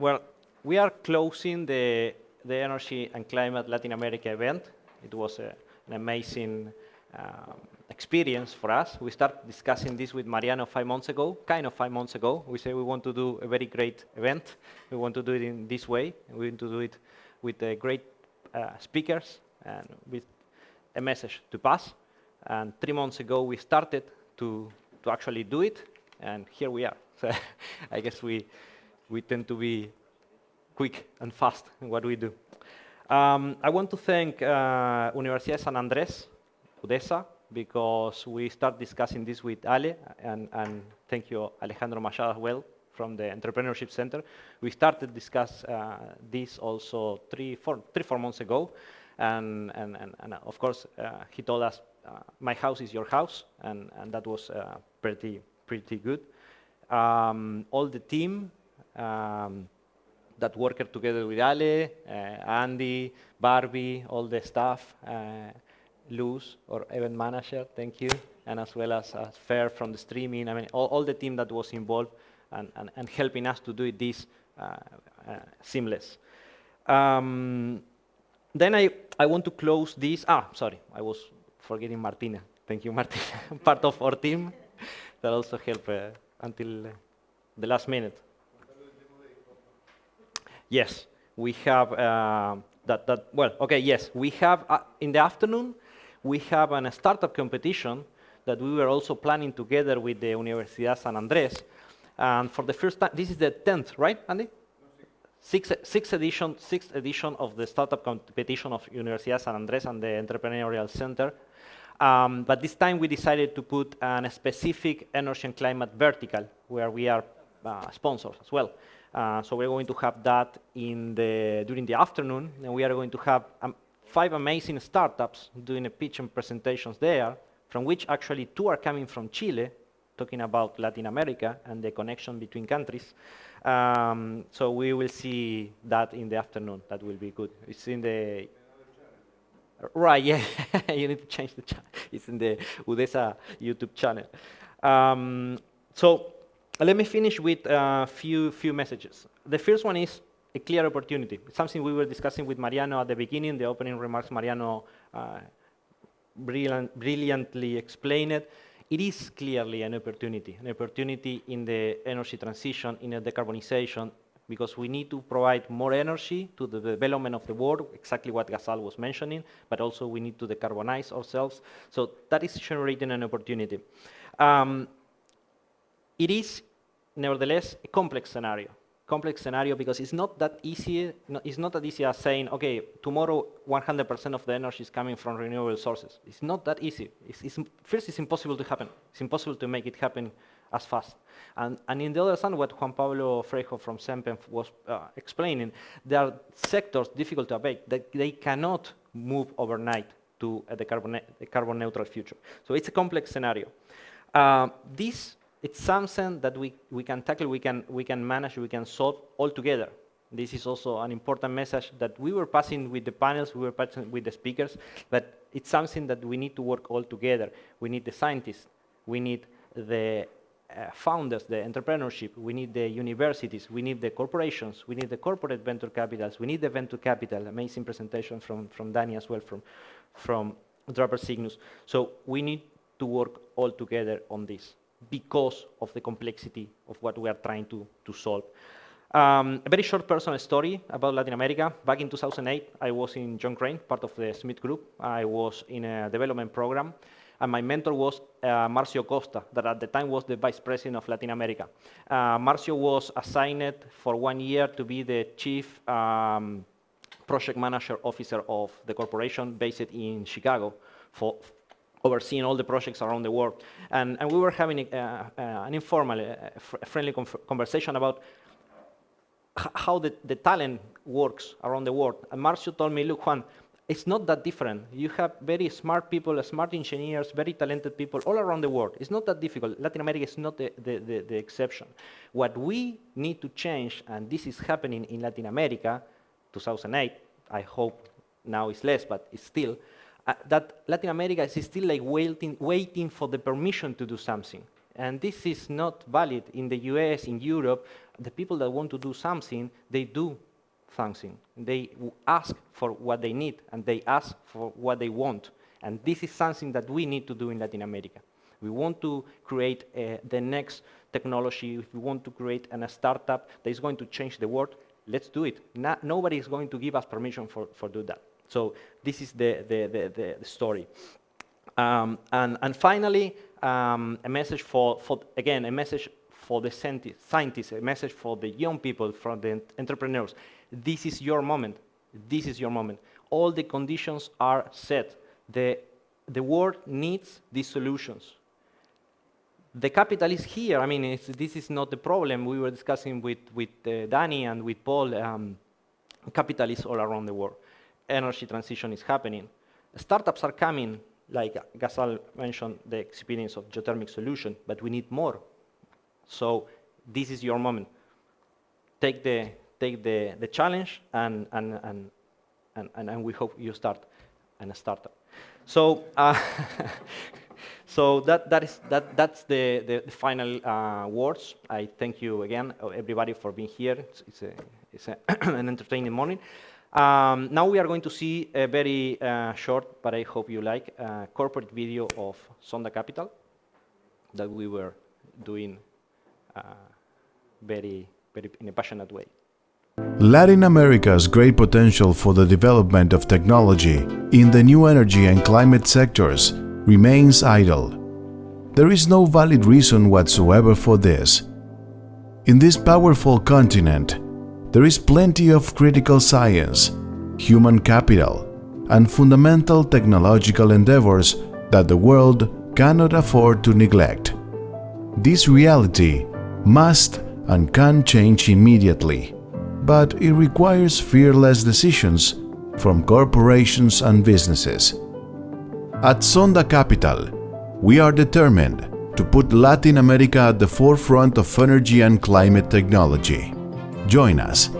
Well, we are closing the Energy and Climate Latin America event. It was an amazing experience for us. We started discussing this with Mariano 5 months ago, kind of 5 months ago. We said we want to do a very great event. We want to do it in this way. We want to do it with great speakers and with a message to pass. And 3 months ago, we started to actually do it, and here we are. So I guess we tend to be quick and fast in what we do. I want to thank Universidad de San Andrés, UDESA, because we start discussing this with Ale, and thank you, Alejandro Machado, as well, from the Entrepreneurship Center. We started discuss this also 4 months ago, and of course, he told us, my house is your house, and that was pretty good. All the team that worked together with Ale, Andy, Barbie, all the staff, Luz, our event manager, thank you, and as well as Fer from the streaming. I mean, all the team that was involved and helping us to do this seamless. Then I want to close this. Sorry, I was forgetting Martina. Thank you, Martina, part of our team that also helped until the last minute. Yes, we have yes, we have in the afternoon, we have a startup competition that we were also planning together with the Universidad San Andrés. And for the first time, this is the 10th, right, Andy? Sixth edition of the startup competition of Universidad San Andrés and the Entrepreneurial Center. But this time we decided to put a specific energy and climate vertical where we are sponsors as well. So we're going to have that during the afternoon, and we are going to have 5 amazing startups doing a pitch and presentations there, from which actually 2 are coming from Chile, talking about Latin America and the connection between countries. So we will see that in the afternoon. That will be good. It's in the... Right, yeah, you need to change the channel. It's in the UDESA YouTube channel. So let me finish with a few messages. The first one is a clear opportunity. It's something we were discussing with Mariano at the beginning. The opening remarks, Mariano brilliantly explained it. It is clearly an opportunity in the energy transition, in the decarbonization, because we need to provide more energy to the development of the world, exactly what Gasal was mentioning, but also we need to decarbonize ourselves. So that is generating an opportunity. It is, nevertheless, a complex scenario because it's not that easy. It's not that easy as saying, okay, tomorrow 100% of the energy is coming from renewable sources. It's not that easy. First, it's impossible to happen. It's impossible to make it happen as fast. And in the other hand, what Juan Pablo Frejo from SEMPEN was explaining, there are sectors difficult to abate that they cannot move overnight to a carbon neutral future. So it's a complex scenario. It's something that we can tackle, we can manage, we can solve all together. This is also an important message that we were passing with the panels, we were passing with the speakers, but it's something that we need to work all together. We need the scientists, we need the founders, the entrepreneurship, we need the universities, we need the corporations, we need the corporate venture capitals, we need the venture capital. Amazing presentation from Danny as well, from Draper Cygnus. So we need to work all together on this, because of the complexity of what we are trying to solve. A very short personal story about Latin America. Back in 2008, I was in John Crane, part of the Smith Group. I was in a development program, and my mentor was Marcio Costa, that at the time was the Vice President of Latin America. Marcio was assigned for 1 year to be the Chief Project Manager Officer of the corporation based in Chicago, for overseeing all the projects around the world. And we were having an informal, friendly conversation about how the talent works around the world. And Marcio told me, look, Juan, it's not that different. You have very smart people, smart engineers, very talented people all around the world. It's not that difficult. Latin America is not the exception. What we need to change, and this is happening in Latin America, 2008, I hope now it's less, but it's still, that Latin America is still like waiting for the permission to do something. And this is not valid in the US, in Europe. The people that want to do something, they do something. They ask for what they need, and they ask for what they want. And this is something that we need to do in Latin America. We want to create the next technology. If we want to create a startup that is going to change the world, let's do it. Nobody is going to give us permission for do that. So this is the story. And finally, a message again, a message for the scientists, a message for the young people, for the entrepreneurs. This is your moment. This is your moment. All the conditions are set. The world needs these solutions. The capital is here. I mean, this is not the problem. We were discussing with Danny and with Paul. Capital is all around the world. Energy transition is happening. Startups are coming, like Ghazal mentioned, the experience of geothermic solution, but we need more. So this is your moment. Take the challenge, and we hope you start a startup. So so that's the final words. I thank you again, everybody, for being here. It's an entertaining morning. Now we are going to see a very short, but I hope you like, corporate video of Zonda Capital that we were doing very in a passionate way. Latin America's great potential for the development of technology in the new energy and climate sectors remains idle. There is no valid reason whatsoever for this. In this powerful continent, there is plenty of critical science, human capital, and fundamental technological endeavors that the world cannot afford to neglect. This reality must and can change immediately, but it requires fearless decisions from corporations and businesses. At Zonda Capital, we are determined to put Latin America at the forefront of energy and climate technology. Join us